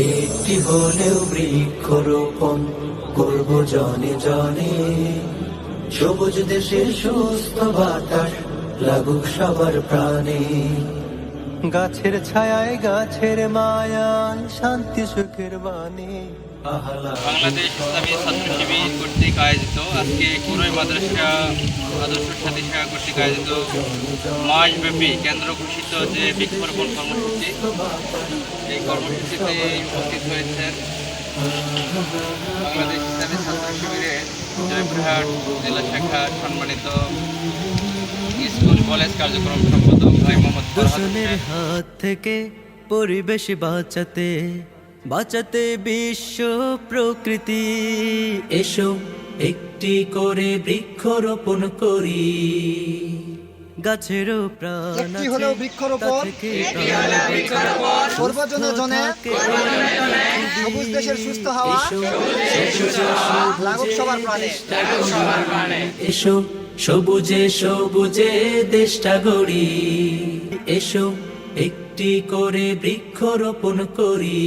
একটি হলেও বৃক্ষরোপণ করব জনে জনে, সবুজ দেশের সুস্থ বাতাস লাগুক সবার প্রাণে। গাছের ছায়ায় গাছের মায়ায় শান্তি সুখের বাণী। বাংলাদেশ ইসলামী ছাত্র শিবির কর্তৃক আয়োজিত আজকে কুরই মাদ্রাসা আদর্শ সাথী সেবা কর্তৃক আয়োজিত মাসব্যাপী কেন্দ্র ঘোষিত যে বৃক্ষরোপণ কর্মসূচি, এই কর্মসূচিতে উপস্থিত হয়েছেন বাংলাদেশ ইসলামী ছাত্র শিবিরের জয়পুরহাট জেলা শাখার সম্মানিত স্কুল কলেজ কার্যক্রম সম্পাদক ভাই মোহাম্মদ দূষণের হাত থেকে পরিবেশ বাঁচাতে বাঁচাতে বিশ্ব প্রকৃতি। এসো একটি করে বৃক্ষরোপণ করি, গাছেরও প্রাণ একটি হলেও বৃক্ষরোপণ করব জনে জনে, সবুজ দেশের সুস্থ হাওয়া লাগুক সবার প্রাণে। এসো সবুজে সবুজে দেশটা গড়ি, এসো একটি করে বৃক্ষরোপণ করি।